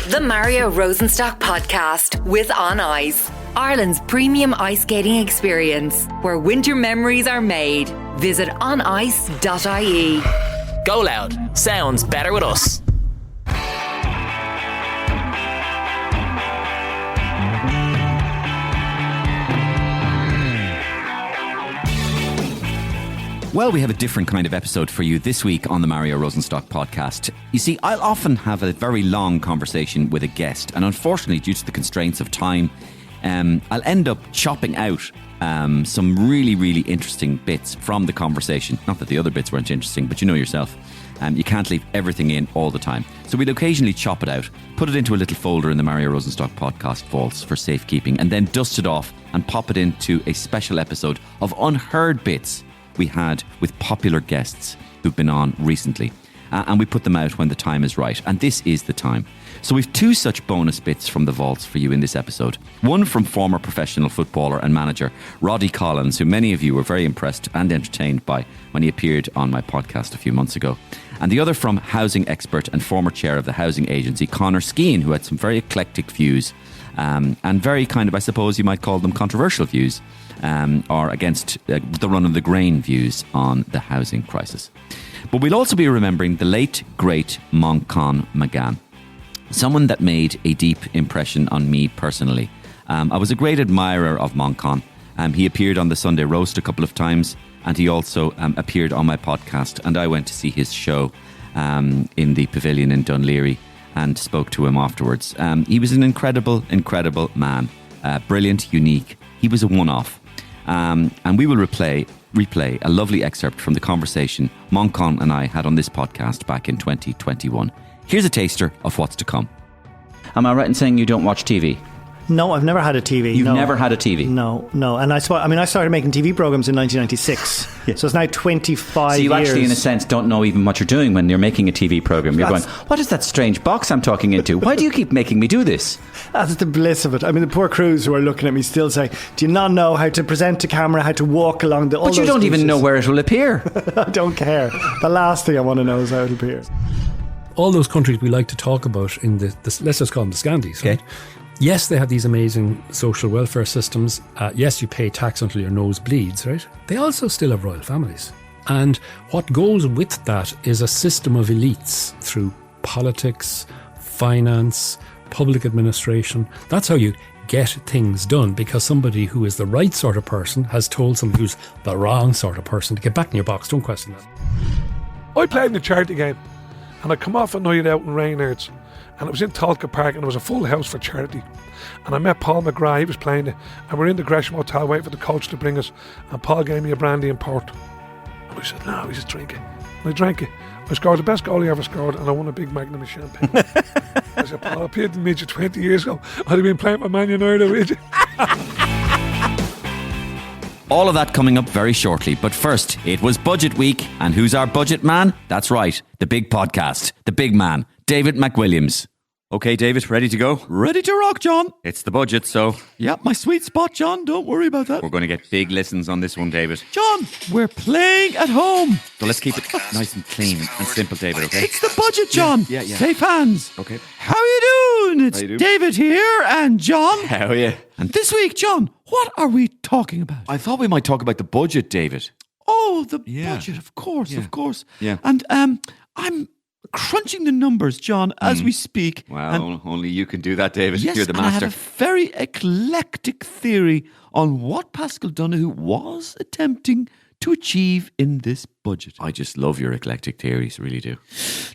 The Mario Rosenstock podcast with On Ice, Ireland's premium ice skating experience, where winter memories are made. Visit onice.ie. GoLoud. Sounds better with us. Well, we have a different kind of episode for you this week on the Mario Rosenstock podcast. You see, I'll often have a very long conversation with a guest, and unfortunately, due to the constraints of time, I'll end up chopping out some really, really interesting bits from the conversation. Not that the other bits weren't interesting, but you know yourself. You can't leave everything in all the time. So we'll occasionally chop it out, put it into a little folder in the Mario Rosenstock podcast vaults for safekeeping, and then dust it off and pop it into a special episode of Unheard bits we had with popular guests who've been on recently. And we put them out when the time is right. And this is the time. So we've two such bonus bits from the vaults for you in this episode. One from former professional footballer and manager Roddy Collins, who many of you were very impressed and entertained by when he appeared on my podcast a few months ago. And the other from housing expert and former chair of the housing agency Conor Skehan, who had some very eclectic views and very kind of, I suppose you might call them, controversial views, or against the run-of-the-grain views on the housing crisis. But we'll also be remembering the late, great Manchan Magan, someone that made a deep impression on me personally. I was a great admirer of Manchan. He appeared on the Sunday Roast a couple of times, and he also appeared on my podcast, and I went to see his show in the Pavilion in Dunleary and spoke to him afterwards. He was an incredible, incredible man. Brilliant, unique. He was a one-off. And we will replay a lovely excerpt from the conversation Manchan and I had on this podcast back in 2021. Here's a taster of what's to come. Am I right in saying you don't watch TV? No, I've never had a TV. You've never had a TV? No. And I started making TV programs in 1996. Yeah. So it's now 25 years. So you actually, in a sense, don't know even what you're doing when you're making a TV program. You're going, what is that strange box I'm talking into? Why do you keep making me do this? That's the bliss of it. I mean, the poor crews who are looking at me still saying, do you not know how to present a camera, how to walk along the... But you don't even know where it will appear. I don't care. The last thing I want to know is how it appears. All those countries we like to talk about in the let's just call them the Scandies, right? Yes, they have these amazing social welfare systems. Yes, you pay tax until your nose bleeds, right? They also still have royal families. And what goes with that is a system of elites through politics, finance, public administration. That's how you get things done, because somebody who is the right sort of person has told somebody who's the wrong sort of person to get back in your box. Don't question that. I played in the charity game, and I come off a night out in Reynards, and it was in Tolka Park, and it was a full house for charity. And I met Paul McGrath, he was playing it, and we're in the Gresham Hotel waiting for the coach to bring us, and Paul gave me a brandy and port. And I said, no, we just drink it. And I drank it. I scored the best goal I ever scored, and I won a big magnum of champagne. I said, Paul, I appeared to meet you 20 years ago. I'd have been playing for Man United with you. All of that coming up very shortly. But first, it was budget week. And who's our budget man? That's right, the big podcast, the big man, David McWilliams. Okay, David, ready to go? Ready to rock, John. It's the budget, so... Yep, my sweet spot, John. Don't worry about that. We're going to get big listens on this one, David. John, we're playing at home. So let's keep it nice and clean and simple, David, okay? It's the budget, John. Yeah. Safe hands. Okay. How you doing? It's David here and John. How are you? And this week, John, what are we talking about? I thought we might talk about the budget, David. Oh, the budget, of course. Yeah. And I'm crunching the numbers, John, as we speak. Well, only you can do that, David. Yes, you're the master. I have a very eclectic theory on what Pascal Donoghue was attempting to achieve in this budget. I just love your eclectic theories, really do.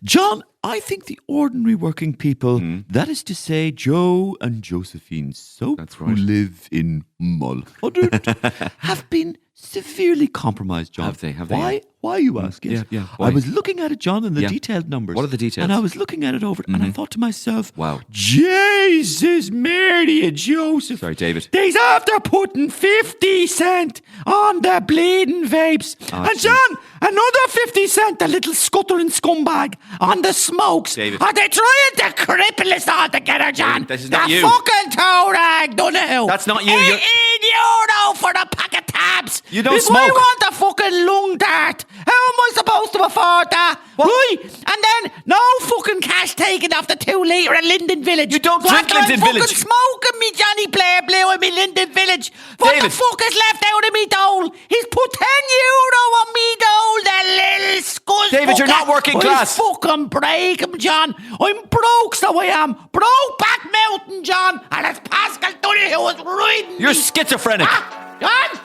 John, I think the ordinary working people, that is to say Joe and Josephine Soap, who live in Mulhuddard, have been severely compromised, John. Have they? Why, you ask? Yes. Yeah. I was looking at it, John, and the detailed numbers. What are the details? And I was looking at it over, and I thought to myself, wow, Jesus, Mary and Joseph. Sorry, David. They's after putting 50 cent on the bleeding vapes. And John, another 50 cent, the little scuttering scumbag, on the smokes. David. Are they trying to cripple us all together, John? David, this is not you. The fucking toe rag, Donoghue. That's not you. €18 for the pack of tags. jabs. You don't if smoke. I want a fucking lung dart, how am I supposed to afford that? What? Right? And then no fucking cash taken off the 2 litre at Linden Village. You don't So drink after Linden I'm fucking Village. smoking me Johnny Blair Blue in me Linden Village. What David. the fuck is left out of me dole? He's put €10 on me dole, the little scuzz. David, you're not working class. I'll fucking break him, John. I'm broke, so I am. Broke back mountain, John. And it's Pascal Tully who was riding You're me. schizophrenic. John?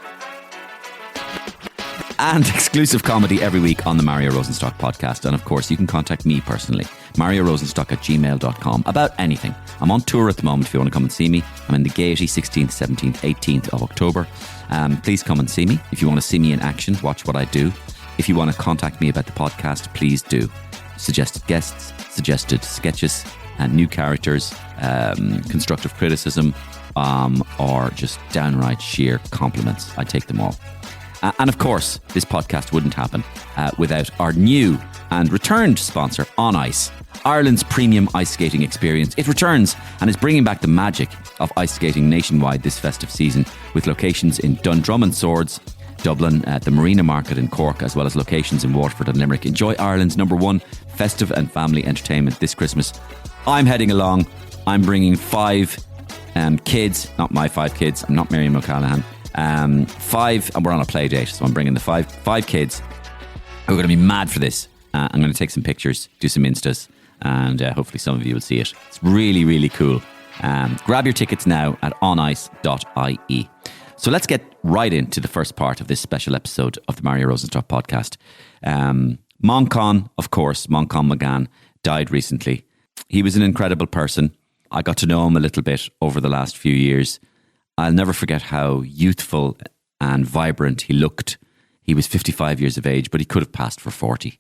And exclusive comedy every week on the Mario Rosenstock podcast. And of course, you can contact me personally, MarioRosenstock@gmail.com, about anything. I'm on tour at the moment if you want to come and see me. I'm in the Gaiety 16th, 17th, 18th of October. Please come and see me. If you want to see me in action, watch what I do. If you want to contact me about the podcast, please do. Suggested guests, suggested sketches, and new characters, constructive criticism, or just downright sheer compliments. I take them all. And of course, this podcast wouldn't happen without our new and returned sponsor, On Ice, Ireland's premium ice skating experience. It returns and is bringing back the magic of ice skating nationwide this festive season, with locations in Dundrum and Swords, Dublin, the Marina Market in Cork, as well as locations in Waterford and Limerick. Enjoy Ireland's #1 festive and family entertainment this Christmas. I'm heading along. I'm bringing 5 kids, not my 5 kids. I'm not Miriam O'Callaghan. 5, and we're on a play date, so I'm bringing the five kids who are going to be mad for this. I'm going to take some pictures, do some instas, and hopefully some of you will see it. It's really, really cool. Grab your tickets now at onice.ie. So let's get right into the first part of this special episode of the Mario Rosenstock podcast. Manchan, of course, Manchan Magan, died recently. He was an incredible person. I got to know him a little bit over the last few years. I'll never forget how youthful and vibrant he looked. He was 55 years of age, but he could have passed for 40.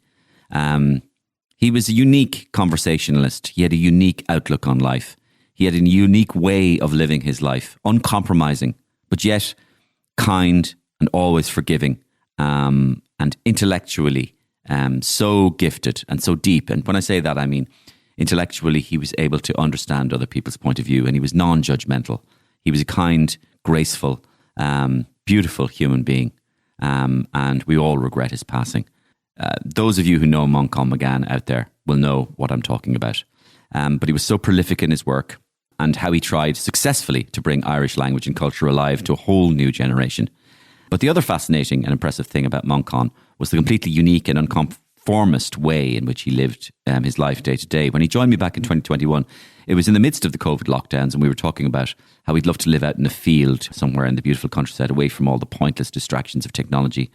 He was a unique conversationalist. He had a unique outlook on life. He had a unique way of living his life, uncompromising, but yet kind and always forgiving, and intellectually so gifted and so deep. And when I say that, I mean intellectually, he was able to understand other people's point of view, and he was non-judgmental. He was a kind, graceful, beautiful human being, and we all regret his passing. Those of you who know Manchan Magan out there will know what I'm talking about. But he was so prolific in his work and how he tried successfully to bring Irish language and culture alive to a whole new generation. But the other fascinating and impressive thing about Manchan was the completely unique and unconformist way in which he lived his life day to day. When he joined me back in 2021, it was in the midst of the COVID lockdowns, and we were talking about how he'd love to live out in a field somewhere in the beautiful countryside, away from all the pointless distractions of technology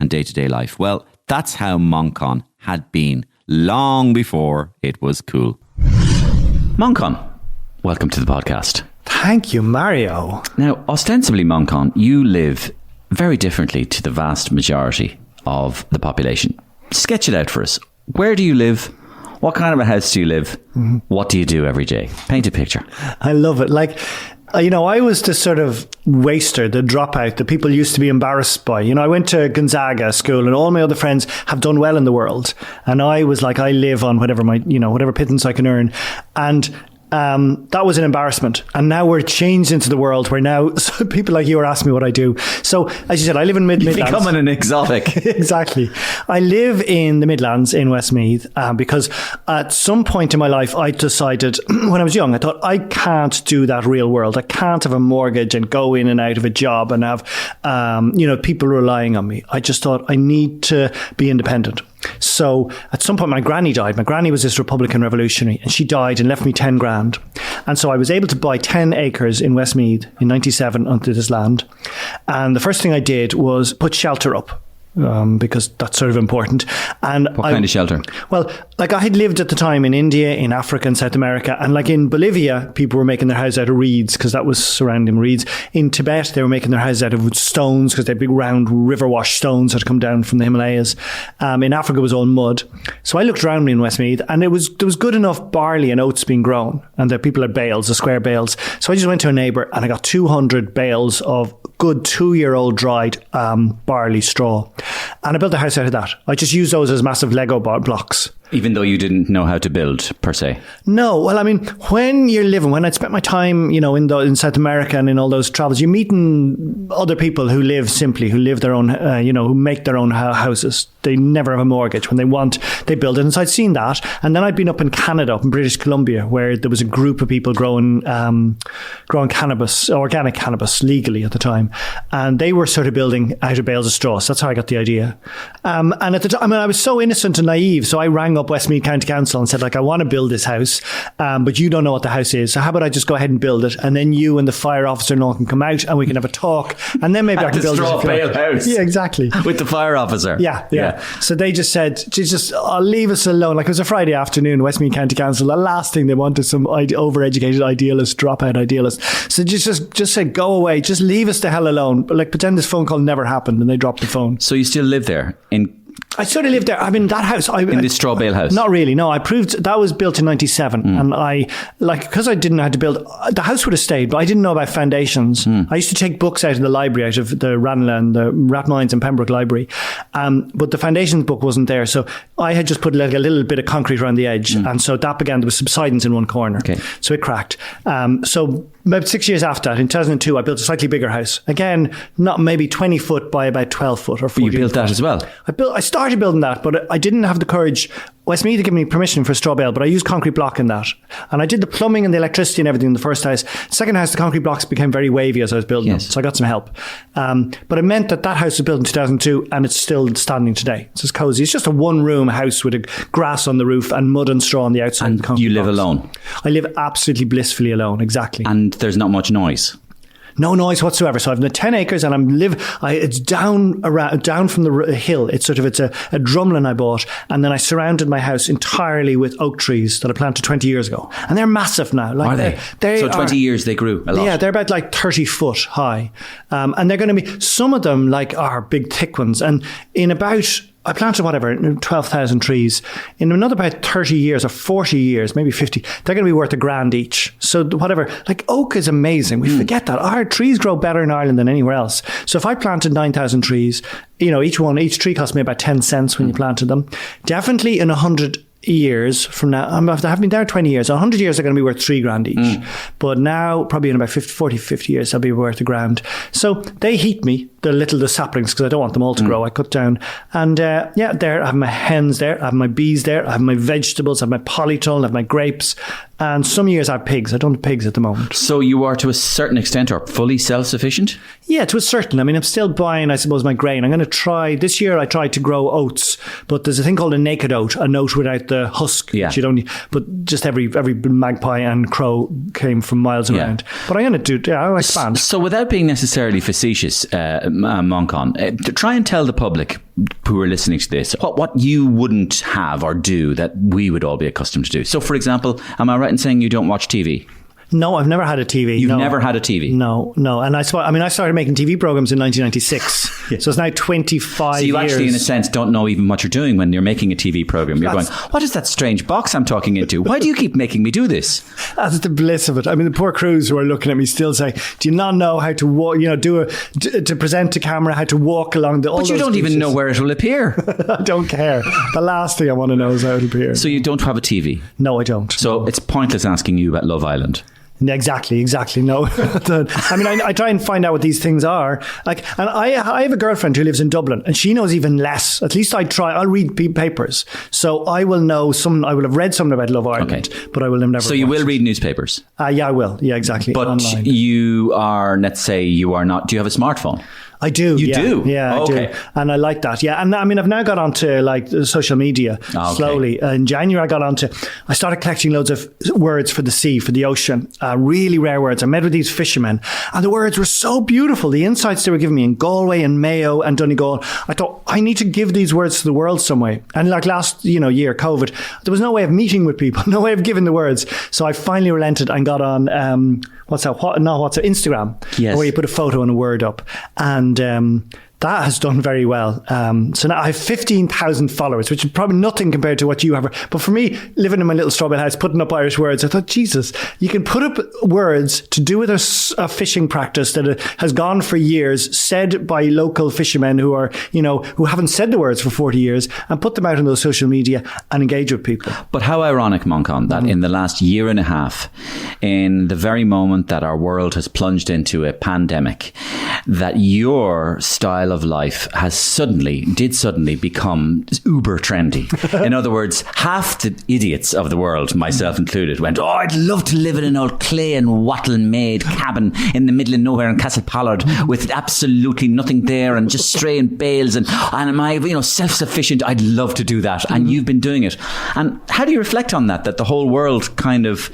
and day-to-day life. Well, that's how Manchan had been long before it was cool. Manchan, welcome to the podcast. Thank you, Mario. Now, ostensibly, Manchan, you live very differently to the vast majority of the population. Sketch it out for us. Where do you live? What kind of a house do you live? Mm-hmm. What do you do every day? Paint a picture. I love it. Like, I was the sort of waster, the dropout that people used to be embarrassed by. I went to Gonzaga school, and all my other friends have done well in the world. And I was like, I live on whatever pittance I can earn. And that was an embarrassment. And now we're changed into the world where now so people like you are asking me what I do. So, as you said, I live in Midlands. You're becoming an exotic. Exactly. I live in the Midlands in Westmeath because at some point in my life, I decided when I was young, I thought I can't do that real world. I can't have a mortgage and go in and out of a job and have, people relying on me. I just thought I need to be independent. So at some point my granny died. My granny was this Republican revolutionary, and she died and left me 10 grand. And so I was able to buy 10 acres in Westmeath in 97 onto this land. And the first thing I did was put shelter up. Because that's sort of important. And what kind of shelter? Well, like I had lived at the time in India, in Africa and South America, and like in Bolivia, people were making their houses out of reeds because that was surrounding reeds. In Tibet, they were making their houses out of stones because they had big round river wash stones that had come down from the Himalayas. In Africa, it was all mud. So I looked around me in Westmeath, and there was good enough barley and oats being grown, and the people had bales, the square bales. So I just went to a neighbour and I got 200 bales of good 2-year-old dried barley straw. And I built a house out of that. I just used those as massive Lego blocks. Even though you didn't know how to build, per se? No. Well, I mean, when I'd spent my time, in South America and in all those travels, you're meeting other people who live simply, who live their own, who make their own houses. They never have a mortgage. When they want, they build it. And so I'd seen that. And then I'd been up in Canada, up in British Columbia, where there was a group of people growing cannabis, organic cannabis, legally at the time. And they were sort of building out of bales of straw. So that's how I got the idea. And at the time, I was so innocent and naive. So I rang up Westmeath County Council and said, I want to build this house, but you don't know what the house is. So how about I just go ahead and build it? And then you and the fire officer and all can come out and we can have a talk. And then maybe I can build straw bale house. Yeah, exactly. With the fire officer. Yeah. So they just said, leave us alone. Like, it was a Friday afternoon, Westmeath County Council. The last thing they wanted, some overeducated idealist, dropout idealist. So just said, go away. Just leave us the hell alone. But pretend this phone call never happened, and they dropped the phone. So you still live there I sort of lived there. I mean, that house. In this straw bale house? Not really, no. I proved that was built in 97. And because I didn't know how to build, the house would have stayed, but I didn't know about foundations. I used to take books out of the library, out of the Ranelagh and the Rathmines and Pembroke Library. But the foundations book wasn't there. So I had just put a little bit of concrete around the edge. And so that began, there was subsidence in one corner. Okay. So it cracked. So about 6 years after that, in 2002, I built a slightly bigger house. Again, not maybe 20 foot by about 12 foot or 40 You built that as well? I started building that, but I didn't have the courage. Westmeath had given me permission for a straw bale, but I used concrete block in that. And I did the plumbing and the electricity and everything in the first house. Second house, the concrete blocks became very wavy as I was building them, so I got some help. But it meant that house was built in 2002 and it's still standing today. So it's cozy. It's just a one-room house with a grass on the roof and mud and straw on the outside. And you live alone? I live absolutely blissfully alone, exactly. And there's not much noise? No noise whatsoever. So I've 10 acres and it's down from the hill. It's a drumlin I bought, and then I surrounded my house entirely with oak trees that I planted 20 years ago. And they're massive now. Are they? So 20 years they grew a lot? Yeah, they're about 30 foot high. And they're going to be, some of them are big thick ones. And I planted 12,000 trees. In another about 30 years or 40 years, maybe 50, they're going to be worth $1,000 each. So oak is amazing. We forget that. Our trees grow better in Ireland than anywhere else. So if I planted 9,000 trees, each tree cost me about 10 cents when you planted them. Definitely in 100 years from now, I've been there 20 years. 100 years are going to be worth $3,000 each. But now, probably in about 50 years, they'll be worth $1,000. So they heat me, the saplings, because I don't want them all to grow. I cut down. And there, I have my hens there, I have my bees there, I have my vegetables, I have my polytunnel, I have my grapes. And some years I have pigs. I don't have pigs at the moment. So you are, to a certain extent, are fully self-sufficient? Yeah, to a certain. I mean, I'm still buying, I suppose, my grain. I'm going to try, this year I tried to grow oats, but there's a thing called a naked oat, a oat without the husk. Yeah. You don't need, but just every magpie and crow came from miles around. But I'm going to I'll expand. So without being necessarily facetious, Manchan, try and tell the public who are listening to this what you wouldn't have or do that we would all be accustomed to do. So, for example, am I right in saying you don't watch TV? No, I've never had a TV. You've never had a TV? No. And I started making TV programs in 1996. So it's now 25 years. So you actually, in a sense, don't know even what you're doing when you're making a TV program. You're going, what is that strange box I'm talking into? Why do you keep making me do this? That's the bliss of it. I mean, the poor crews who are looking at me still say, do you not know how to walk, to present to camera, how to walk along the... But you don't even know where it will appear. I don't care. The last thing I want to know is how it appears. So you don't have a TV? No, I don't. So it's pointless asking you about Love Island. Exactly. No, I mean, I try and find out what these things are. And I have a girlfriend who lives in Dublin, and she knows even less. At least I try. I'll read papers, so I will know some. I will have read something about Love Island, but I will have never. So you will read newspapers? Yeah, I will. Yeah, exactly. But online. You are. Let's say you are not. Do you have a smartphone? I do. You do? Yeah, I do. And I like that. Yeah. And I mean, I've now got onto social media slowly. In January, I started collecting loads of words for the sea, for the ocean, really rare words. I met with these fishermen and the words were so beautiful. The insights they were giving me in Galway and Mayo and Donegal. I thought, I need to give these words to the world some way. And last year, COVID, there was no way of meeting with people, no way of giving the words. So I finally relented and got on, Instagram. Yes. Where you put a photo and a word up. And that has done very well. So now I have 15,000 followers, which is probably nothing compared to what you have. But for me, living in my little strawberry house, putting up Irish words, I thought, Jesus, you can put up words to do with a fishing practice that has gone for years, said by local fishermen who are, who haven't said the words for 40 years, and put them out on those social media and engage with people. But how ironic, Manchan, that in the last year and a half, in the very moment that our world has plunged into a pandemic, that your style of life did suddenly become uber trendy. In other words, half the idiots of the world, myself included, went, oh, I'd love to live in an old clay and wattle made cabin in the middle of nowhere in Castlepollard with absolutely nothing there and just straying bales and am I, self-sufficient? I'd love to do that. And you've been doing it. And how do you reflect on that the whole world kind of,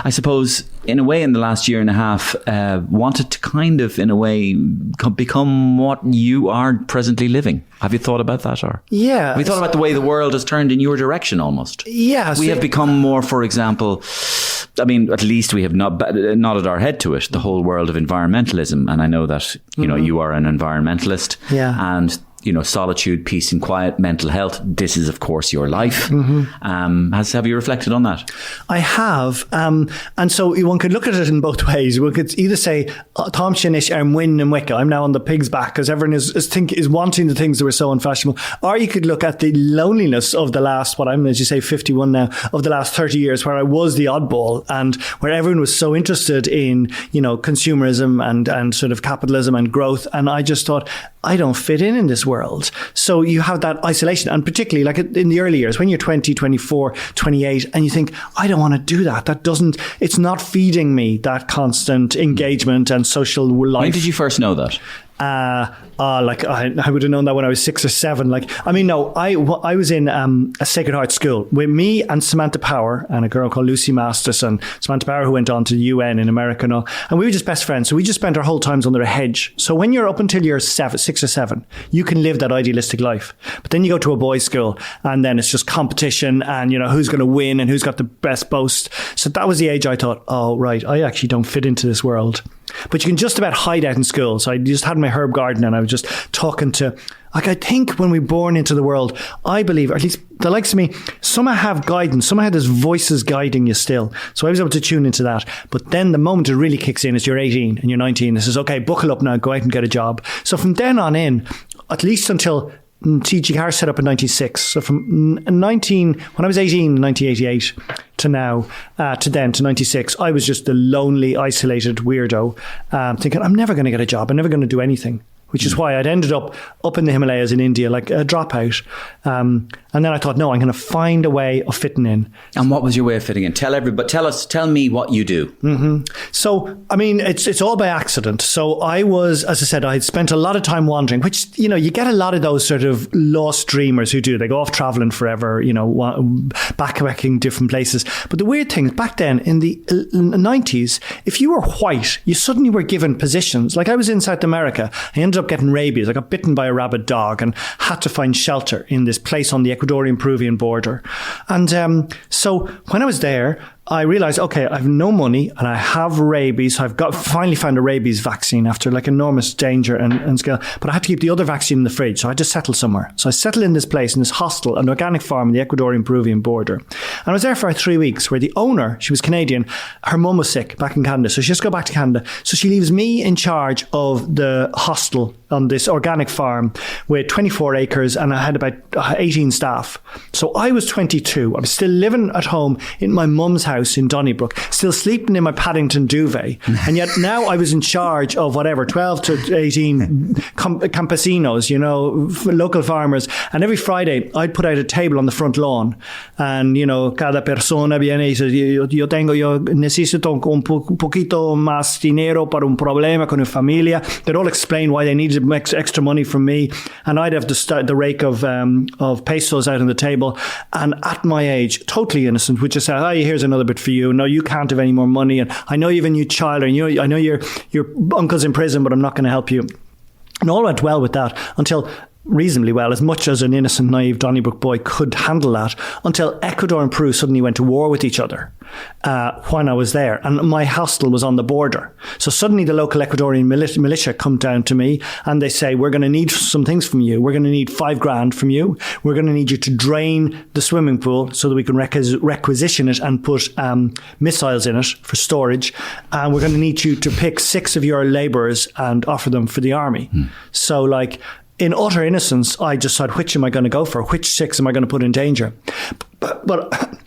I suppose, in a way, in the last year and a half, wanted to kind of, in a way, become what you are presently living? Have you thought about that? Or have you thought about the way the world has turned in your direction almost? Yes. We have become more, for example, I mean, at least we have not nodded our head to it, the whole world of environmentalism. And I know that, you are an environmentalist. Yeah. And solitude, peace and quiet, mental health. This is, of course, your life. Have you reflected on that? I have. And so one could look at it in both ways. One could either say, Tom Shinish, I'm winning and Wicca. I'm now on the pig's back because everyone is wanting the things that were so unfashionable. Or you could look at the loneliness of the last, as you say, 51 now, of the last 30 years, where I was the oddball and where everyone was so interested in, consumerism and sort of capitalism and growth. And I just thought, I don't fit in this world. So you have that isolation, and particularly like in the early years when you're 20, 24, 28 and you think, I don't want to do that. It's not feeding me that constant engagement and social life. When did you first know that? I would have known that when I was 6 or 7. I was in a Sacred Heart school with me and Samantha Power and a girl called Lucy Masterson. Samantha Power, who went on to the UN in America and we were just best friends. So we just spent our whole times under a hedge. So when you're up until you're 6 or 7, you can live that idealistic life. But then you go to a boys' school and then it's just competition and, who's going to win and who's got the best boast. So that was the age I thought, oh, right, I actually don't fit into this world. But you can just about hide out in school. So I just had my herb garden and I was just talking to, I think when we're born into the world, I believe, or at least the likes of me, some have guidance, some have those voices guiding you still. So I was able to tune into that. But then the moment it really kicks in is you're 18 and you're 19. It says, okay, buckle up now, go out and get a job. So from then on in, at least until TG Car set up in 96. So from when I was 18 in 1988 to now, to 96, I was just the lonely, isolated weirdo, thinking, I'm never going to get a job. I'm never going to do anything. Which is why I'd ended up in the Himalayas in India, like a dropout. And then I thought, no, I'm going to find a way of fitting in. And what was your way of fitting in? Tell me what you do. Mm-hmm. So, I mean, it's all by accident. So I was, as I said, I had spent a lot of time wandering, which, you get a lot of those sort of lost dreamers who do. They go off traveling forever, backpacking different places. But the weird thing is back then in the 90s, if you were white, you suddenly were given positions. Like I was in South America, I ended up getting rabies. I got bitten by a rabid dog and had to find shelter in this place on the Ecuadorian-Peruvian border. And so when I was there, I realized, okay, I have no money and I have rabies. I've finally found a rabies vaccine after like enormous danger and scale. But I had to keep the other vaccine in the fridge. So I had to settle somewhere. So I settled in this place, in this hostel, an organic farm on the Ecuadorian-Peruvian border. And I was there for 3 weeks where the owner, she was Canadian, her mum was sick back in Canada. So she has to go back to Canada. So she leaves me in charge of the hostel on this organic farm with 24 acres and I had about 18 staff. So I was 22. I was still living at home in my mum's house in Donnybrook, still sleeping in my Paddington duvet. And yet now I was in charge of 12 to 18 campesinos, local farmers. And every Friday I'd put out a table on the front lawn and, cada persona viene y dice, yo necesito un poquito más dinero para un problema con mi familia. They'd all explain why they needed extra money from me, and I'd have the rake of pesos out on the table. And at my age, totally innocent, would just say, "Hey, here's another bit for you. No, you can't have any more money. And I know you have a new child, and I know your uncle's in prison, but I'm not going to help you." And all went well with that until reasonably well, as much as an innocent, naive Donnybrook boy could handle that, until Ecuador and Peru suddenly went to war with each other when I was there. And my hostel was on the border. So suddenly the local Ecuadorian militia come down to me and they say, we're going to need some things from you. We're going to need $5,000 from you. We're going to need you to drain the swimming pool so that we can requisition it and put missiles in it for storage. And we're going to need you to pick 6 of your labourers and offer them for the army. So like, in utter innocence, I decide which am I going to go for? Which 6 am I going to put in danger? But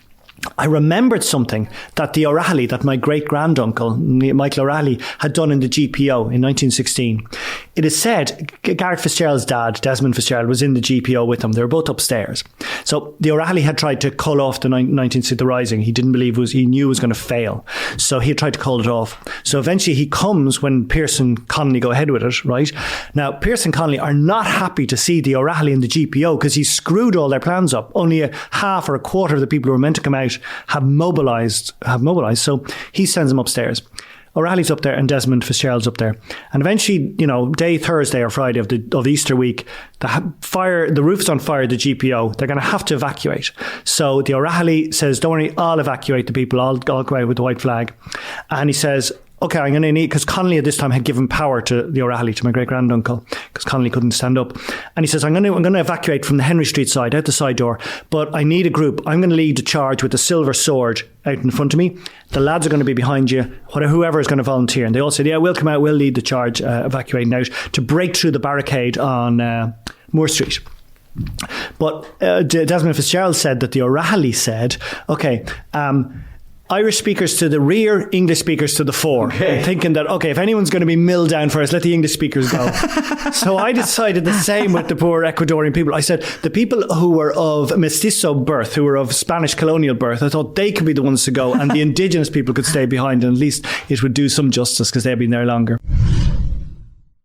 I remembered something that the O'Reilly, that my great-granduncle, Michael O'Reilly, had done in the GPO in 1916. It is said Gareth Fitzgerald's dad, Desmond Fitzgerald, was in the GPO with him. They were both upstairs. So the O'Reilly had tried to call off the 1960 Rising. He didn't believe he knew it was going to fail. So he had tried to call it off. So eventually he comes when Pearse and Connolly go ahead with it, right? Now, Pearse and Connolly are not happy to see the O'Reilly in the GPO because he screwed all their plans up. Only a half or a quarter of the people who were meant to come out have mobilised. So he sends them upstairs. O'Reilly's up there and Desmond Fitzgerald's up there. And eventually, day Thursday or Friday of Easter week, the roof's on fire at the GPO. They're going to have to evacuate. So the O'Reilly says, don't worry, I'll evacuate the people. I'll go out with the white flag. And he says, okay, I'm going to need, because Connolly at this time had given power to the O'Reilly, to my great-granduncle, because Connolly couldn't stand up. And he says, I'm going to evacuate from the Henry Street side, out the side door, but I need a group. I'm going to lead the charge with the silver sword out in front of me. The lads are going to be behind you, whoever is going to volunteer. And they all said, yeah, we'll come out, we'll lead the charge, evacuating out, to break through the barricade on Moore Street. But Desmond Fitzgerald said that the O'Reilly said, okay, Irish speakers to the rear, English speakers to the fore. Okay. Thinking that, okay, if anyone's going to be milled down first, let the English speakers go. So I decided the same with the poor Ecuadorian people. I said, the people who were of mestizo birth, who were of Spanish colonial birth, I thought they could be the ones to go and the indigenous people could stay behind, and at least it would do some justice because they've been there longer.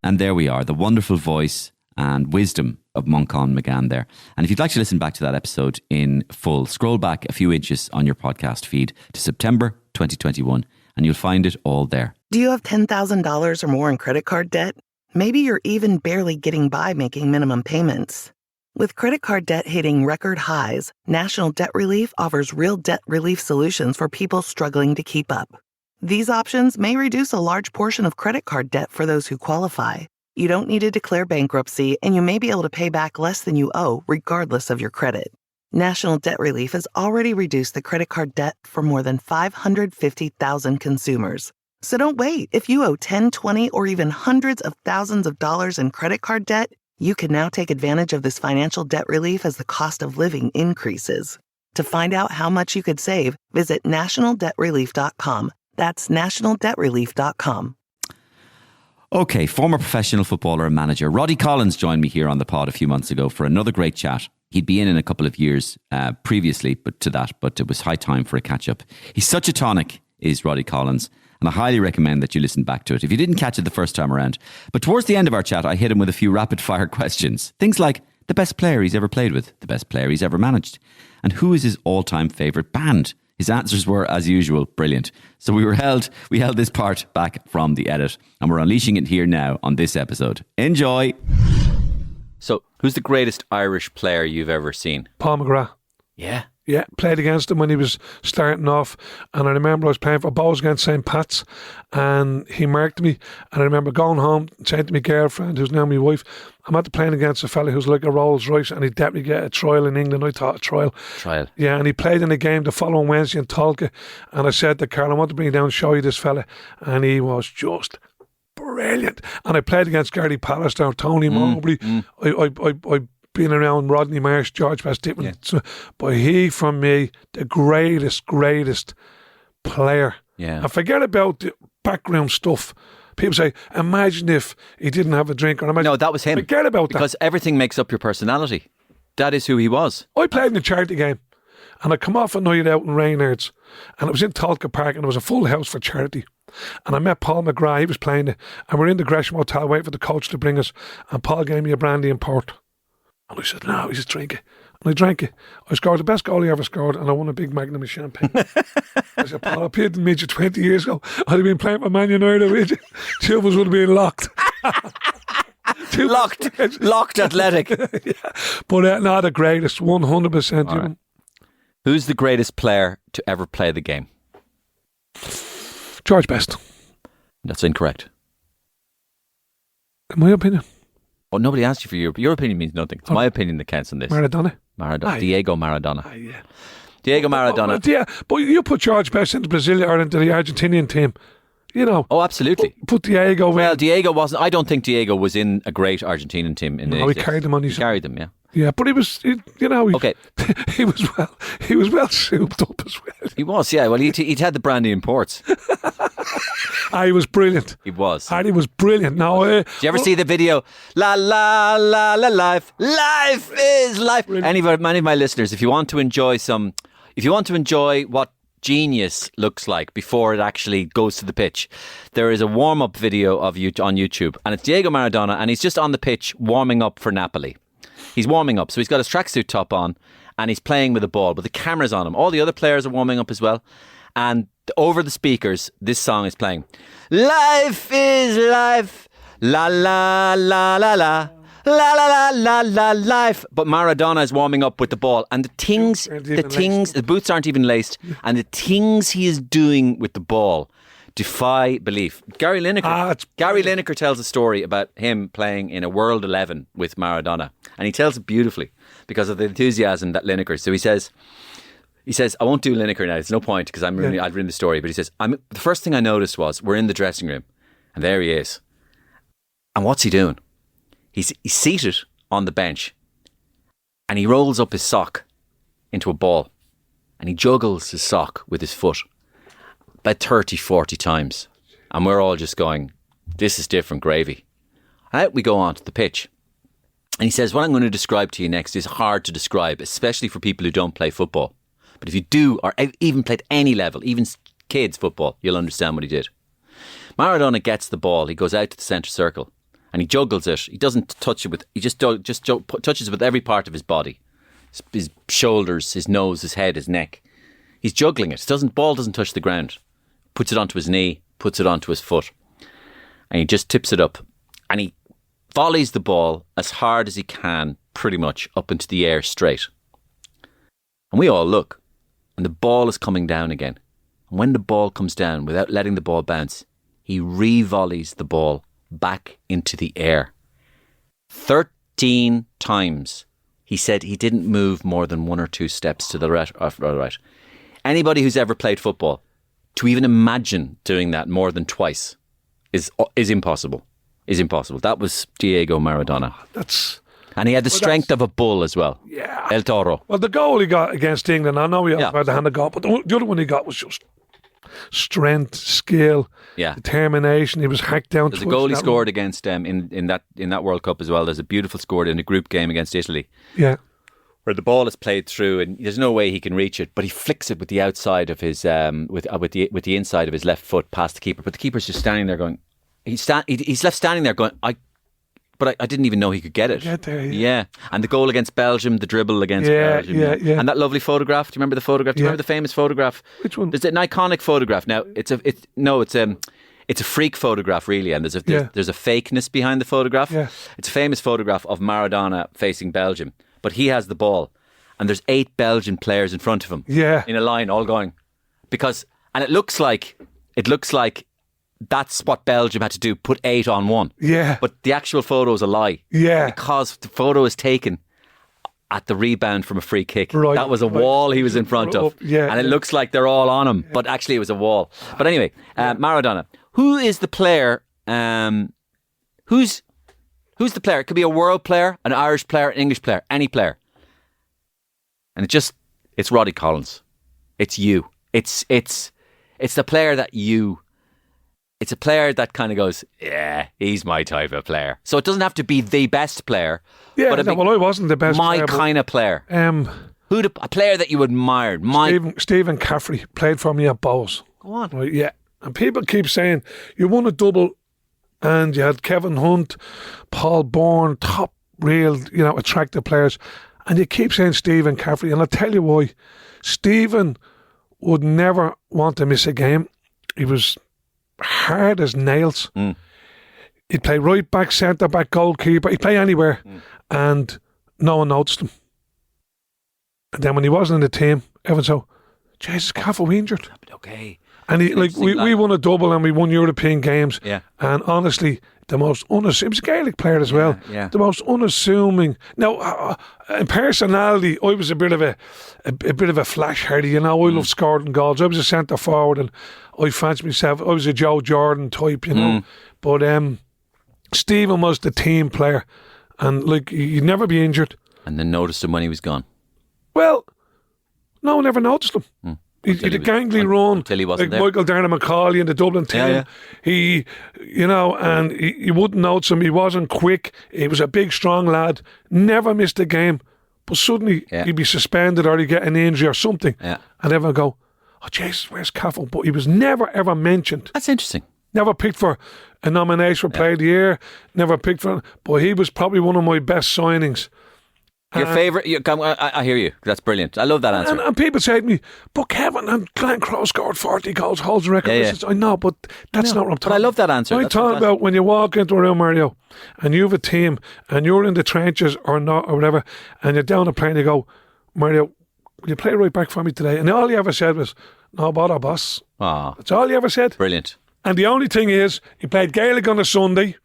And there we are, the wonderful voice and wisdom of Manchan Magan there. And if you'd like to listen back to that episode in full, scroll back a few inches on your podcast feed to September 2021 and you'll find it all there. Do you have $10,000 or more in credit card debt? Maybe you're even barely getting by making minimum payments. With credit card debt hitting record highs, National Debt Relief offers real debt relief solutions for people struggling to keep up. These options may reduce a large portion of credit card debt for those who qualify. You don't need to declare bankruptcy, and you may be able to pay back less than you owe, regardless of your credit. National Debt Relief has already reduced the credit card debt for more than 550,000 consumers. So don't wait. If you owe 10, 20, or even hundreds of thousands of dollars in credit card debt, you can now take advantage of this financial debt relief as the cost of living increases. To find out how much you could save, visit nationaldebtrelief.com. That's nationaldebtrelief.com. Okay, former professional footballer and manager Roddy Collins joined me here on the pod a few months ago for another great chat. He'd been in a couple of years previously but it was high time for a catch-up. He's such a tonic, is Roddy Collins, and I highly recommend that you listen back to it if you didn't catch it the first time around. But towards the end of our chat, I hit him with a few rapid-fire questions. Things like the best player he's ever played with, the best player he's ever managed, and who is his all-time favourite band. His answers were, as usual, brilliant. So we held this part back from the edit and we're unleashing it here now on this episode. Enjoy. So, who's the greatest Irish player you've ever seen? Paul McGrath. Yeah. Yeah, played against him when he was starting off, and I remember I was playing for Bows against St. Pat's, and he marked me, and I remember going home, saying to my girlfriend, who's now my wife, I'm at the playing against a fella who's like a Rolls Royce, and he'd definitely get a trial in England. I thought a trial. Yeah, and he played in a game the following Wednesday in Tolka, and I said to Carl, I want to bring you down and show you this fella, and he was just brilliant. And I played against Gary Pallister, Tony Mowbray. I been around Rodney Marsh, George West Dittman. Yeah. So, but he, for me, the greatest player. Yeah. And forget about the background stuff. People say, imagine if he didn't have a drink. Or no, that was him. Forget about that. Because everything makes up your personality. That is who he was. I played in a charity game, and I come off a night out in Reynards, and it was in Tolka Park, and it was a full house for charity. And I met Paul McGrath, he was playing it, and we're in the Gresham Hotel waiting for the coach to bring us, and Paul gave me a brandy and port. And I said, no, he said, drink it. And I drank it. I scored the best goal he ever scored, and I won a big magnum of champagne. I said, Paul, I played in Midget 20 years ago. I'd have been playing for Man United with you. Two of us would have been locked. locked athletic. But not the greatest, 100%. All right. Who's the greatest player to ever play the game? George Best. That's incorrect. In my opinion. Oh, nobody asked you for your opinion means nothing. It's my opinion that counts on this. Maradona. Diego Maradona. Yeah. Diego Maradona. Yeah, but you put George Best into Brazil or into the Argentinian team, you know. Oh, absolutely. Put Diego in. Well, Diego wasn't. I don't think Diego was in a great Argentinian team. No, he carried them on his. He carried them, yeah. Yeah, but he was, okay. he was well souped up as well. He was, yeah. Well, he'd had the brandy imports. He was brilliant. He was. He was brilliant. Now, did you ever see the video? La la la la life is life. Many of my listeners, if you want to enjoy what genius looks like before it actually goes to the pitch, there is a warm-up video of you on YouTube, and it's Diego Maradona, and he's just on the pitch warming up for Napoli. He's warming up, so he's got his tracksuit top on, and he's playing with the ball, but the camera's on him. All the other players are warming up as well, and over the speakers, this song is playing. Life is life, la la la la la. La la la la la life. But Maradona is warming up with the ball, and the boots aren't even laced, and the things he is doing with the ball defy belief. Gary Lineker tells a story about him playing in a World 11 with Maradona, and he tells it beautifully because of the enthusiasm that Lineker. So he says, I won't do Lineker now. It's no point because I'd ruin the story. But he says, the first thing I noticed was we're in the dressing room, and there he is, and what's he doing? He's seated on the bench, and he rolls up his sock into a ball, and he juggles his sock with his foot about 30, 40 times. And we're all just going, this is different gravy. And out we go on to the pitch. And he says, what I'm going to describe to you next is hard to describe, especially for people who don't play football. But if you do, or even played any level, even kids football, you'll understand what he did. Maradona gets the ball. He goes out to the centre circle. And he juggles it. He doesn't touch it with. He just touches it with every part of his body, his shoulders, his nose, his head, his neck. He's juggling it. Ball doesn't touch the ground. Puts it onto his knee. Puts it onto his foot, and he just tips it up. And he volleys the ball as hard as he can, pretty much up into the air straight. And we all look, and the ball is coming down again. And when the ball comes down, without letting the ball bounce, he re-volleys the ball back into the air. 13 times. He said he didn't move more than 1 or 2 steps to the right. Anybody who's ever played football, to even imagine doing that more than twice is impossible. Is impossible. That was Diego Maradona. And he had the strength of a bull as well. Yeah. El Toro. Well, the goal he got against England, I know he had the hand of God, but the other one he got was just strength, skill, determination. He was hacked down. There's a goal he scored against in that World Cup as well. There's a beautiful score in a group game against Italy. Yeah, where the ball is played through, and there's no way he can reach it, but he flicks it with the outside of his with the inside of his left foot past the keeper. But the keeper's just standing there going, he's left standing there going, I didn't even know he could get it. Get there, yeah. And the goal against Belgium, the dribble against Belgium. Yeah. And that lovely photograph. Do you remember the photograph? Do you remember the famous photograph? Which one? There's an iconic photograph. Now, it's a freak photograph, really, and there's a fakeness behind the photograph. Yeah. It's a famous photograph of Maradona facing Belgium, but he has the ball, and there's 8 Belgian players in front of him. Yeah. In a line, all going. And it looks like that's what Belgium had to do, put 8 on 1. Yeah. But the actual photo is a lie. Yeah. Because the photo is taken at the rebound from a free kick. Right. That was a wall he was in front of. Yeah. And it looks like they're all on him, but actually it was a wall. But anyway, Maradona. Who is the player? Who's the player? It could be a world player, an Irish player, an English player, any player. And it's Roddy Collins. It's you. It's the player that you... It's a player that kind of goes, yeah, he's my type of player. So it doesn't have to be the best player. Yeah, I wasn't the best player. My kind of player. A player that you admired. Stephen Caffrey played for me at Bowes. Go on. Right, yeah. And people keep saying, you won a double and you had Kevin Hunt, Paul Bourne, top real, attractive players. And you keep saying Stephen Caffrey. And I'll tell you why. Stephen would never want to miss a game. He was hard as nails. He'd play right back, centre back, goalkeeper. He'd play anywhere, and no one noticed him. And then when he wasn't in the team, everyone said, Jesus, Caffo injured. Okay. And we won a double and we won European games. Yeah. And honestly, the most unassuming, he was a Gaelic player as well. Yeah. The most unassuming. Now, in personality, I was a bit of a flash hardy. You know, I love scoring goals. I was a centre forward, and I fancied myself. I was a Joe Jordan type, you know. But Stephen was the team player, and like he'd never be injured. And then noticed him when he was gone. Well, no one ever noticed him. He had a gangly run until he wasn't like there. Michael Darnell Macaulay in the Dublin team. Yeah. He, you know, and he wouldn't notice him. He wasn't quick. He was a big, strong lad. Never missed a game. But suddenly he'd be suspended or he'd get an injury or something. Yeah. And everyone go, oh, Jesus, where's Caffo? But he was never, ever mentioned. That's interesting. Never picked for a nomination for Player of the Year. Never picked for... But he was probably one of my best signings. Your favourite? I hear you. That's brilliant. I love that answer. And people say to me, but Kevin and Glenn Crowe scored 40 goals, holds the record. I know, but that's not what I'm talking about. But I love that answer. I'm talking about when you walk into a room, Mario, and you have a team, and you're in the trenches or not, or whatever, and you're down a plane, you go, Mario, will you play right back for me today? And all he ever said was, no bother, boss. That's all he ever said. Brilliant. And the only thing is, he played Gaelic on a Sunday.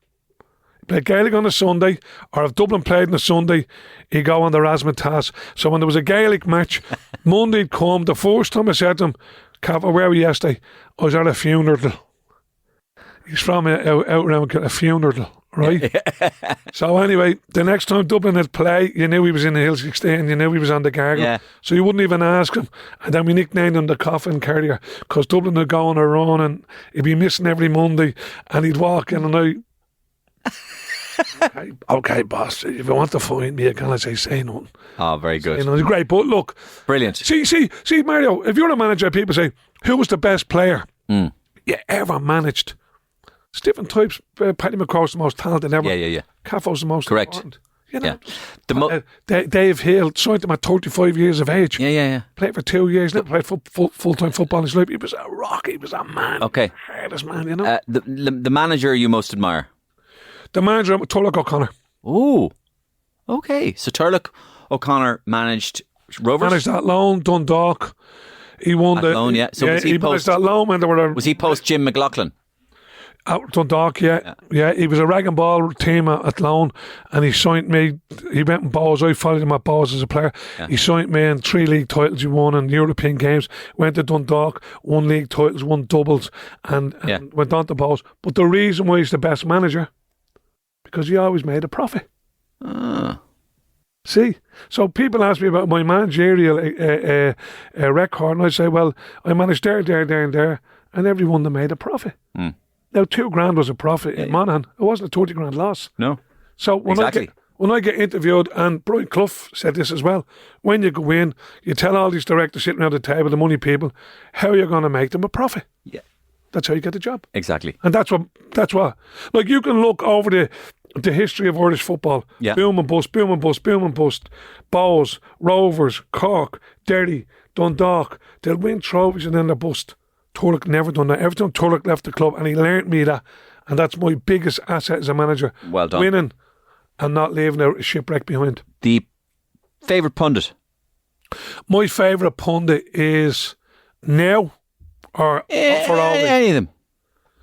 Or if Dublin played on a Sunday, he'd go on the Razzmatazz. So when there was a Gaelic match, Monday'd come. The first time I said to him, Cav, where were you yesterday? I was at a funeral. He's from out around a funeral, right? So anyway, the next time Dublin had play, you knew he was in the Hill 16, you knew he was on the gargle. Yeah. So you wouldn't even ask him. And then we nicknamed him the coffin carrier, because Dublin would go on a run and he'd be missing every Monday, and he'd walk in and okay, boss, if you want to find me, you can't say nothing. Oh, very good. It's great, but look. Brilliant. See, Mario, if you're a manager, people say, who was the best player you ever managed? It's different types. Paddy McCrory's the most talented ever. Yeah. Caffo's the most Correct. important. You know, Dave Hill signed him at 35 years of age. Yeah. Played for 2 years, never played full-time football in his life. He was a rock, he was a man. Okay. Hardest man, you know. The manager you most admire? The manager, Turlough O'Connor. Oh, okay. So Turlough O'Connor managed Rovers? Managed that loan, Dundalk. He won the loan, yeah. So was he managed that loan when there were... Was he post Jim McLaughlin? Out Dundalk, yeah. He was a rag and ball team at loan, and he signed me. He went in Bowes. I followed him at Bowes as a player. Yeah. He signed me in 3 league titles he won in European games. Went to Dundalk, 1 league titles, 1 doubles, and went on to Bowes. But the reason why he's the best manager, because he always made a profit. See? So people ask me about my managerial record, and I say, well, I managed there, and everyone that made a profit. Now, $2,000 was a profit in Monaghan. It wasn't a 30 grand loss. No. So when I get interviewed, and Brian Clough said this as well, when you go in, you tell all these directors sitting around the table, the money people, how you're going to make them a profit. Yeah. That's how you get the job. Exactly. And that's what. Like, you can look over the history of Irish football. Yeah. Boom and bust. Bowes, Rovers, Cork, Derry, Dundalk. They'll win trophies and then they'll bust. Turlough never done that. Every time Turlough left the club, and he learnt me that. And that's my biggest asset as a manager. Well done. Winning and not leaving a shipwreck behind. The favourite pundit? My favourite pundit is now or for all any of them.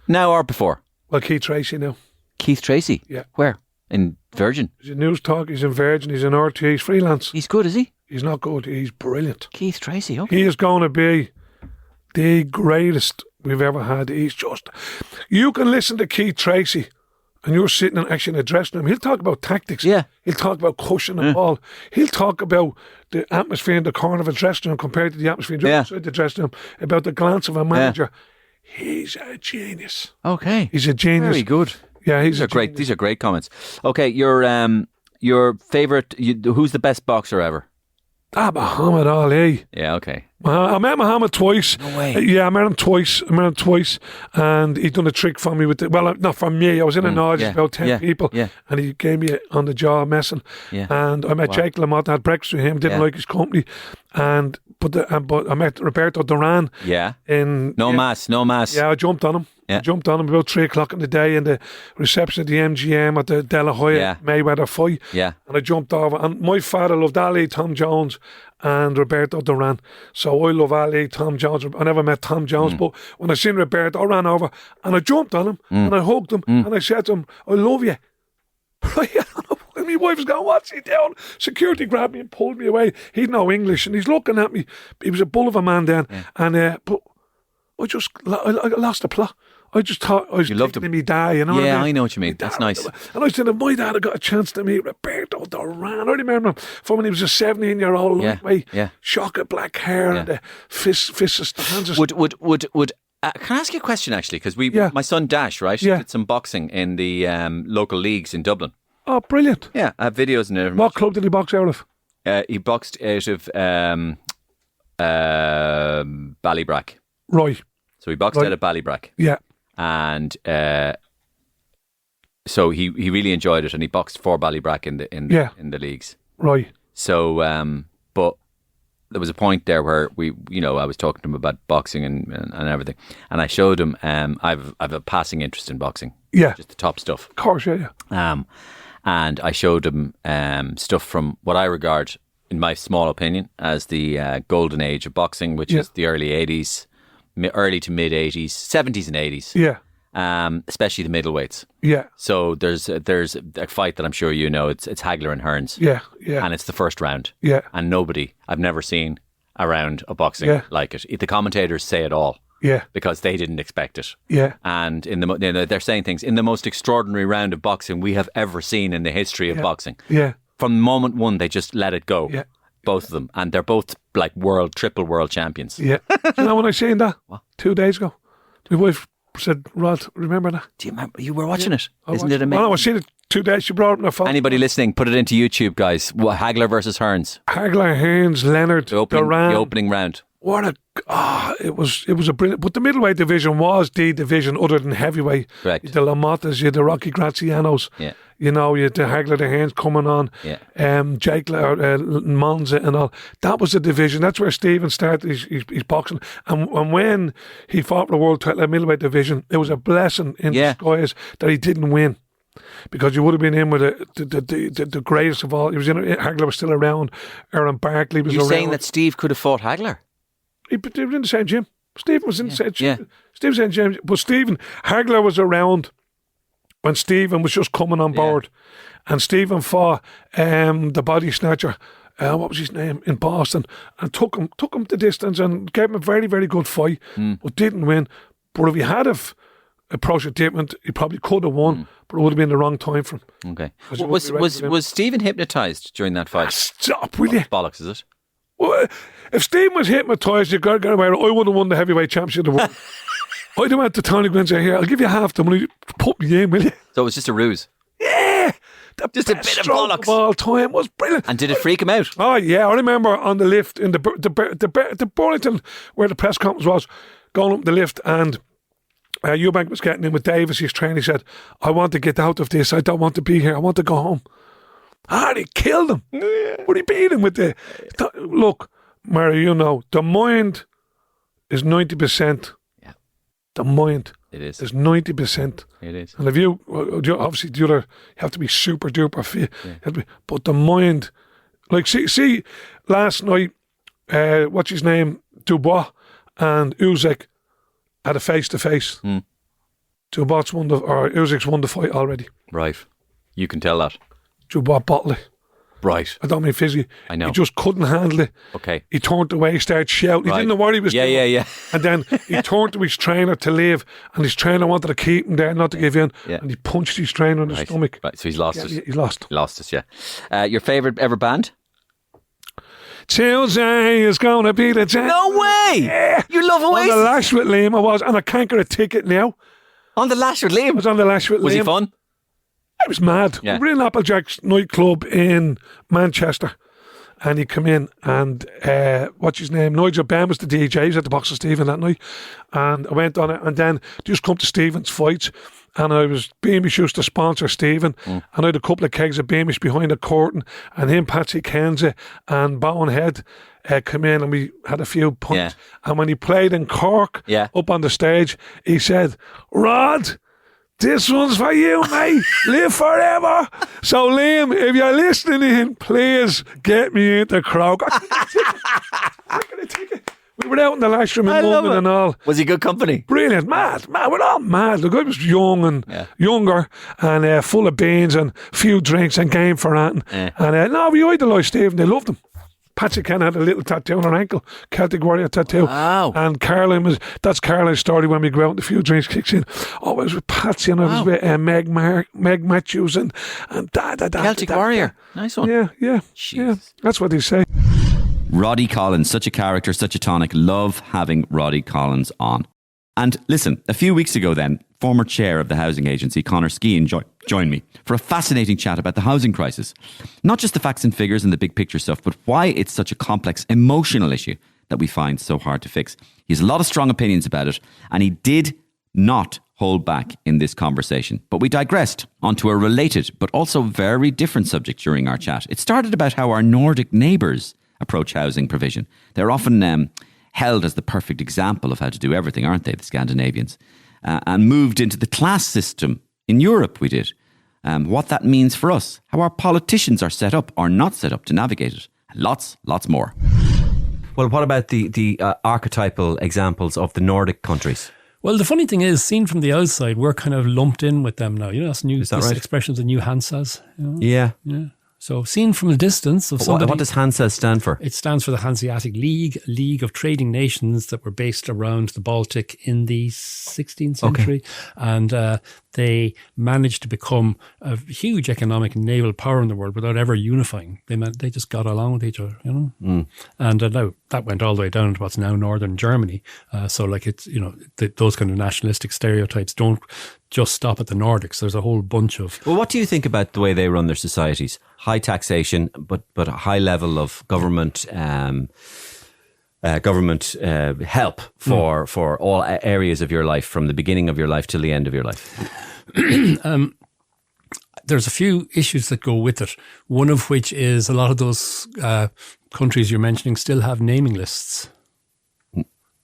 Now or before? Well, Keith Tracy now. Keith Tracy? Yeah. Where? In Virgin? He's in News Talk, he's in Virgin, he's in RT, he's freelance. He's good, is he? He's not good, he's brilliant. Keith Tracy, okay. He is going to be the greatest we've ever had. He's just... You can listen to Keith Tracy and you're sitting and actually in a dressing room. He'll talk about tactics. Yeah. He'll talk about cushioning the ball. He'll talk about the atmosphere in the corner of a dressing room compared to the atmosphere inside the dressing room, about the glance of a manager. Yeah. He's a genius. Okay. He's a genius. Very good. Yeah, these are great. These are great comments. Okay, your favourite, who's the best boxer ever? Muhammad Ali. Yeah, okay. I met Muhammad twice. No way. Yeah, I met him twice, and he done a trick for me with not for me. I was in an audience, about 10 people, and he gave me on the jaw messing. Yeah. And I met Jake LaMotta, had breakfast with him, didn't like his company, but I met Roberto Duran. Yeah. In No mass. Yeah, I jumped on him. Yeah. I jumped on him about 3 o'clock in the day in the reception of the MGM at the De La Hoya Mayweather fight. Yeah. And I jumped over. And my father loved Ali, Tom Jones, and Roberto Duran. So I love Ali, Tom Jones. I never met Tom Jones, but when I seen Roberto, I ran over and I jumped on him and I hugged him and I said to him, I love you. And my wife's going, what's he doing? Security grabbed me and pulled me away. He'd no English and he's looking at me. He was a bull of a man then. Yeah. And but I lost the plot. I just thought I was thinking me die, you know. Yeah, I know what you mean. That's nice. And I said, if my dad had got a chance to meet Roberto Duran, I remember him from when he was a 17-year-old lightweight, shocker black hair and the fists of the hands. Would can I ask you a question actually? Because my son Dash, right, did some boxing in the local leagues in Dublin. Oh, brilliant! Yeah, I have videos in there. What club did he box out of? He boxed out of Ballybrack. Right. So he boxed out of Ballybrack. Yeah. And so he really enjoyed it, and he boxed for Ballybrack in the leagues. Right. So, but there was a point there where I was talking to him about boxing and everything, and I showed him. I've a passing interest in boxing. Yeah. Just the top stuff. Of course, yeah. And I showed him stuff from what I regard, in my small opinion, as the golden age of boxing, which is the early 80s, early to mid 80s, 70s and 80s. Yeah. Especially the middleweights. Yeah. So there's a fight that I'm sure you know. It's Hagler and Hearns. Yeah. Yeah. And it's the first round. Yeah. And I've never seen a round of boxing like it. The commentators say it all. Yeah. Because they didn't expect it. Yeah. And they're saying things in the most extraordinary round of boxing we have ever seen in the history of boxing. Yeah. From moment one, they just let it go. Yeah. Both of them. And they're both like triple world champions. Yeah. Do you know when I seen that? What? 2 days ago. My wife said, Rod, remember that? Do you remember? You were watching it. Isn't it amazing? Well, I seen it 2 days. She brought it on her phone. Anybody listening, put it into YouTube, guys. Hagler versus Hearns. Hagler, Hearns, Leonard, Duran. The opening round. It was a brilliant. But the middleweight division was the division other than heavyweight. Correct. You had the Lamotas, you had the Rocky Grazianos. Yeah. You know, you had the Hagler, the Hearns coming on. Yeah. Jake Monza and all. That was the division. That's where Stephen started his boxing. And when he fought for the world title in the middleweight division, it was a blessing in disguise that he didn't win. Because you would have been in with the greatest of all. He was in. Hagler was still around. Aaron Barkley was around. You're saying that Steve could have fought Hagler? They were in the same gym. Stephen was in the same gym. Yeah. Steve was in the same gym. But Hagler was around when Stephen was just coming on board. And Stephen fought the body snatcher, what was his name, in Boston, and took him the distance and gave him a very, very good fight, but didn't win. But if he had approached it different, he probably could have won, but it would have been the wrong time for him. Okay. Was Stephen hypnotised during that fight? Stop, will you? Bollocks, is it? Well, if Stephen was hypnotised, you got to get away. I would have won the heavyweight championship of the world. I'd have went to Tony Gwynn and say, here, I'll give you half the money. Put me in, will you? So it was just a ruse? Yeah. Just a bit of bollocks. Of all time was brilliant. And did it freak him out? Oh, yeah. I remember on the lift in the Burlington, where the press conference was, going up the lift, and Eubank was getting in with Davis, his trainer. He said, I want to get out of this. I don't want to be here. I want to go home. He killed him. But he beat him with look, Mario, you know, the mind is 90%. Yeah. The mind. It is. Is 90%. It is. And if you, obviously, you have to be super duper fit. Yeah. But the mind, like, see, last night, what's his name? Dubois and Usyk had a face-to-face. Dubos's won Usyk's won the fight already. Right. You can tell that. Dubois bottled it. Right. I don't mean physically. I know. He just couldn't handle it. Okay. He turned away, he started shouting. He didn't know what he was doing. Yeah. And then he turned to his trainer to leave, and his trainer wanted to keep him there, not to give in. Yeah. And he punched his trainer in the stomach. Right, so he's lost it. He lost. Lost it, yeah. Your favourite ever band? Tuesday is going to be the day. No way! Yeah. You love Oasis? On the Lash with Liam I was, and I can't get a ticket now. On the Lash with Liam? I was on the Lash with Liam. Was he fun? I was mad. Yeah. We were in Applejack's nightclub in Manchester, and he come in, and what's his name? Nigel Benn was the DJ. He was at the box of Stephen that night, and I went on it, and then just come to Stephen's fights. And I was Beamish used to sponsor Stephen, and I had a couple of kegs of Beamish behind the curtain, and him, Patsy Kenzie, and Bonehead come in, and we had a few pints. And when he played in Cork, up on the stage, he said, "Rod, this one's for you, mate. Live forever." So, Liam, if you're listening in, please get me into Croke. We were out in the lash room in London and all. Was he good company? Brilliant, mad. We're all mad. The guy was young and younger and full of beans and few drinks and game for that. And no, we idolised Stephen. They loved him. Patsy Ken had a little tattoo on her ankle, Celtic Warrior tattoo. Wow. And that's Caroline's story when we go out and a few drinks kicks in. Oh, I was with Patsy and I was with Meg Matthews and Celtic Warrior. Nice one. Yeah. That's what they say. Roddy Collins, such a character, such a tonic. Love having Roddy Collins on. And listen, a few weeks ago then, former chair of the housing agency, Conor Skehan, joined me for a fascinating chat about the housing crisis. Not just the facts and figures and the big picture stuff, but why it's such a complex emotional issue that we find so hard to fix. He has a lot of strong opinions about it, and he did not hold back in this conversation. But we digressed onto a related but also very different subject during our chat. It started about how our Nordic neighbours approach housing provision. They're often held as the perfect example of how to do everything, aren't they, the Scandinavians? And moved into the class system in Europe, we did. What that means for us, how our politicians are set up or not set up to navigate it, and lots more. Well, what about the archetypal examples of the Nordic countries? Well, the funny thing is, seen from the outside, we're kind of lumped in with them now. You know, that's new. Is that right? Expression of the new Hansas. You know? Yeah. So seen from a distance of somebody... What does Hansa stand for? It stands for the Hanseatic League, a league of trading nations that were based around the Baltic in the 16th century. Okay. And they managed to become a huge economic and naval power in the world without ever unifying. They just got along with each other, you know. And now that went all the way down to what's now northern Germany. So like it's, you know, those kind of nationalistic stereotypes don't just stop at the Nordics. There's a whole bunch of... Well, what do you think about the way they run their societies? High taxation, but a high level of government help for all areas of your life, from the beginning of your life till the end of your life. There's a few issues that go with it. One of which is a lot of those countries you're mentioning still have naming lists.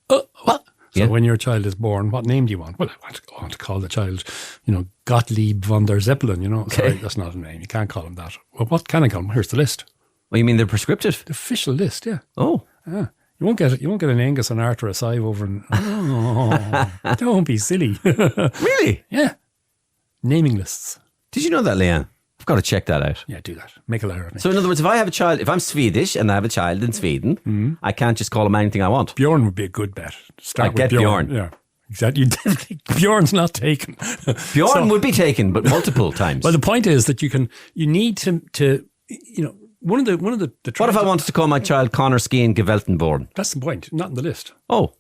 What? So when your child is born, what name do you want? Well, I want to call the child, you know, Gottlieb von der Zeppelin, you know. Okay. Sorry, that's not a name. You can't call him that. Well, what can I call him? Here's the list. Well, you mean the prescriptive? The official list, yeah. Oh. Yeah. You won't get an Angus, an Arthur, a Sive over in... Oh, don't be silly. Really? Yeah. Naming lists. Did you know that, Leanne? I've got to check that out. Yeah, do that. Make a letter of me. So in other words, if I have a child, if I'm Swedish and I have a child in Sweden, I can't just call him anything I want. Bjorn would be a good bet. I'd get Bjorn. Yeah, exactly. Bjorn's not taken. Bjorn would be taken, but multiple times. Well, the point is that you need to you know, one of the what if I wanted to call my child Conor Skehan Geweltenborn? That's the point. Not in the list. Oh.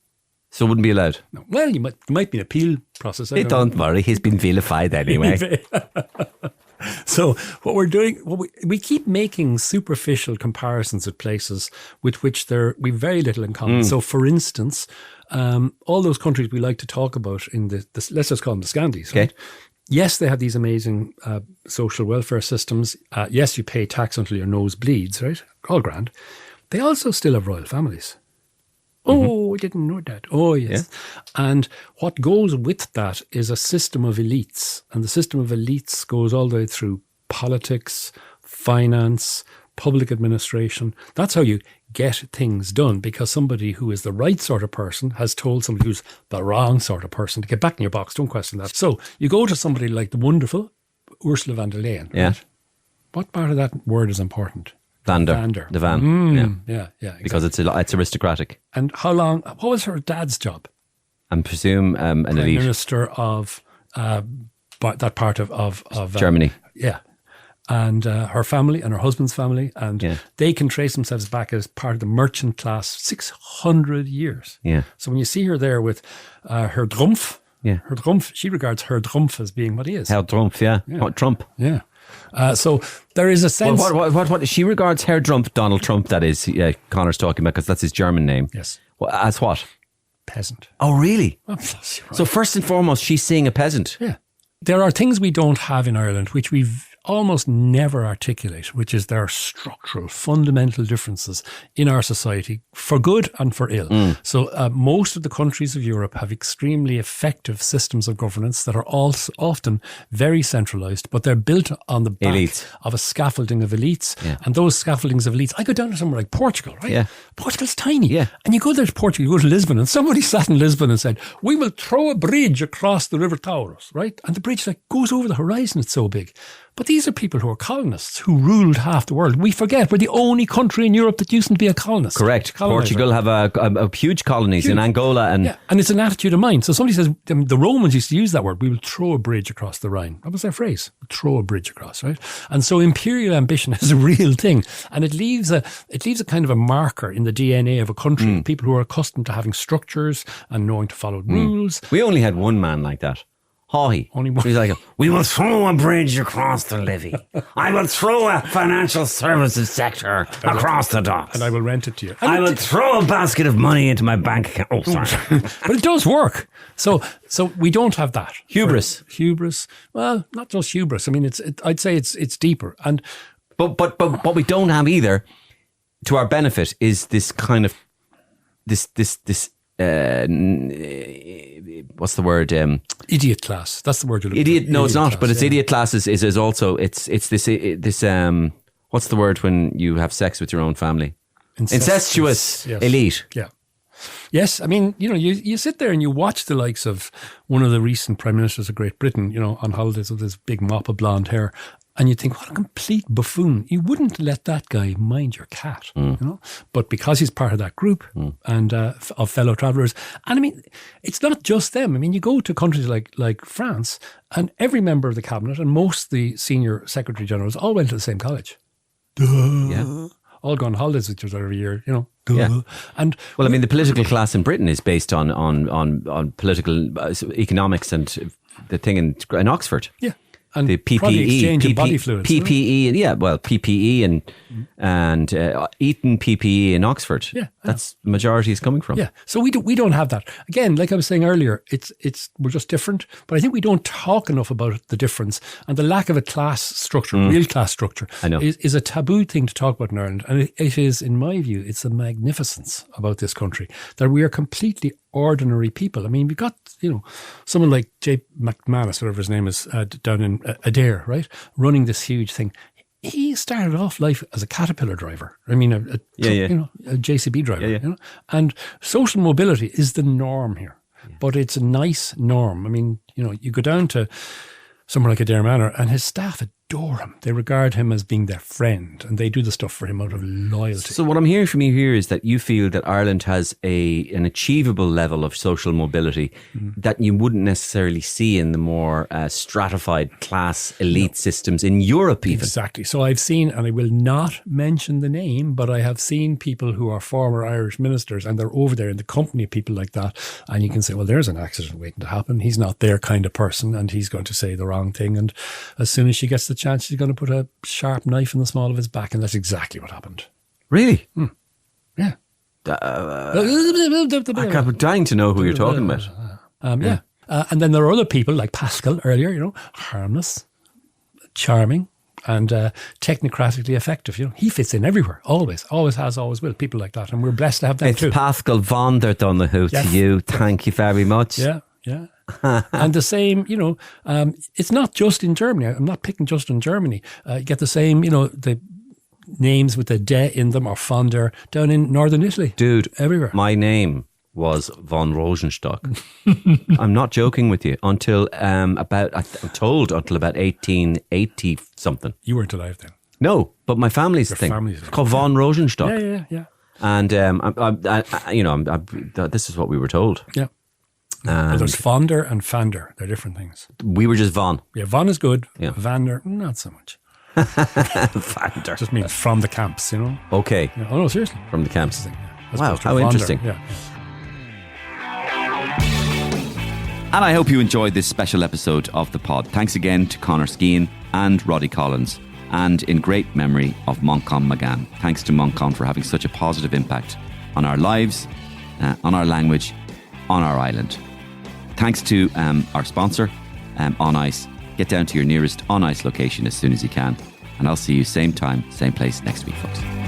So it wouldn't be allowed? No. Well, there might be an appeal process. Don't worry, he's been vilified anyway. So what we're doing, we keep making superficial comparisons with places with which we've very little in common. So for instance, all those countries we like to talk about in the let's just call them the Scandies, okay. Right? Yes, they have these amazing social welfare systems. Yes, you pay tax until your nose bleeds, right? All grand. They also still have royal families. Oh, I didn't know that. Oh, yes. Yeah. And what goes with that is a system of elites. And the system of elites goes all the way through politics, finance, public administration. That's how you get things done, because somebody who is the right sort of person has told somebody who's the wrong sort of person to get back in your box. Don't question that. So you go to somebody like the wonderful Ursula von der Leyen. Yeah. Right? What part of that word is important? Vander. The van. Yeah. Exactly. Because it's aristocratic. And how long? What was her dad's job? I presume an Prime elite Minister of that part of Germany. Yeah. And her family and her husband's family, and they can trace themselves back as part of the merchant class 600 years. Yeah. So when you see her there with her Grumpf, Yeah. Her Trumpf, she regards Herr Trumpf as being what he is. Herr Trumpf, yeah. What, Trump. Yeah. So there is a sense... Well, what she regards Herr Trump, Donald Trump, that is, Conor's talking about, because that's his German name. Yes. As what? Peasant. Oh, really? Right. So first and foremost, she's seeing a peasant. Yeah. There are things we don't have in Ireland which we've almost never articulate, which is there are structural, fundamental differences in our society for good and for ill. So most of the countries of Europe have extremely effective systems of governance that are also often very centralised, but they're built on the back of a scaffolding of elites. Yeah. And those scaffoldings of elites, I go down to somewhere like Portugal, right? Yeah. Portugal's tiny. Yeah. And you go there to Portugal, you go to Lisbon, and somebody sat in Lisbon and said, we will throw a bridge across the River Taurus, right? And the bridge goes over the horizon, it's so big. But these are people who are colonists who ruled half the world. We forget we're the only country in Europe that used to be a colonist. Correct. Portugal have a huge colonies in Angola. And it's an attitude of mind. So somebody says, the Romans used to use that word, we will throw a bridge across the Rhine. That was their phrase, throw a bridge across, right? And so imperial ambition is a real thing. And it leaves a kind of a marker in the DNA of a country, people who are accustomed to having structures and knowing to follow rules. We only had one man like that. Haughey. He's like, we will throw a bridge across the levee. I will throw a financial services sector across the docks. And I will rent it to you. I will throw a basket of money into my bank account. Oh, sorry. But it does work. So we don't have that. Hubris. Well, not just hubris. I mean, I'd say it's deeper. And But what we don't have either, to our benefit, is this kind of this what's the word? Idiot class. That's the word you're looking Idiot. for. No, it's not. Class, but it's idiot class is also it's this what's the word when you have sex with your own family? Incestuous elite. Yeah. Yes, I mean, you sit there and you watch the likes of one of the recent prime ministers of Great Britain, on holidays with his big mop of blonde hair, and you think, what a complete buffoon. You wouldn't let that guy mind your cat, But because he's part of that group and of fellow travellers, and I mean, it's not just them. I mean, you go to countries like France, and every member of the cabinet and most of the senior secretary generals all went to the same college. Yeah. All go on holidays with each other every year, Yeah. And well, I mean, the political class in Britain is based on political economics and the thing in Oxford. Yeah. And the exchange of body fluids. PPE, PPE and Eton PPE in Oxford. Yeah, that's the majority is coming from. Yeah, so we don't have that. Again, like I was saying earlier, we're just different. But I think we don't talk enough about the difference and the lack of a class structure, real class structure. I know. Is a taboo thing to talk about in Ireland, and it is, in my view, it's the magnificence about this country that we are completely ordinary people. I mean, we've got, someone like J. McManus, whatever his name is, down in Adair, right, running this huge thing. He started off life as a Caterpillar driver. I mean, a JCB driver, and social mobility is the norm here. Yeah. But it's a nice norm. I mean, you go down to somewhere like Adair Manor and his staff adore him. They regard him as being their friend and they do the stuff for him out of loyalty. So what I'm hearing from you here is that you feel that Ireland has an achievable level of social mobility that you wouldn't necessarily see in the more stratified class elite systems in Europe even. Exactly. So I've seen, and I will not mention the name, but I have seen people who are former Irish ministers and they're over there in the company of people like that, and you can say, well, there's an accident waiting to happen. He's not their kind of person and he's going to say the wrong thing, and as soon as she gets the chance, she's going to put a sharp knife in the small of his back, and that's exactly what happened. Really? Yeah. I'm dying to know who you're talking about. And then there are other people like Pascal earlier, harmless, charming, and technocratically effective. He fits in everywhere, always has, always will. People like that, and we're blessed to have them too. It's Pascal von der Donahue to you. Thank you very much. Yeah. And the same, it's not just in Germany. I'm not picking just on Germany. You get the same, the names with the de in them or von der down in northern Italy. Dude, everywhere. My name was von Rosenstock. I'm not joking with you. Until about 1880 something. You weren't alive then. No, but my family's Your thing. Family's it's called von Rosenstock. Yeah. And this is what we were told. Yeah. Well, there's Fonder and Fander. They're different things. We were just Von. Yeah, Von is good. Yeah. Vander, not so much. Fander. Just means from the camps, Okay. Yeah. Oh, no, seriously. From the camps. Yeah. Wow, how interesting. Yeah. And I hope you enjoyed this special episode of the pod. Thanks again to Conor Skehan and Roddy Collins, and in great memory of Manchan Magan. Thanks to Manchan for having such a positive impact on our lives, on our language, on our island. Thanks to our sponsor, On Ice. Get down to your nearest On Ice location as soon as you can. And I'll see you same time, same place next week, folks.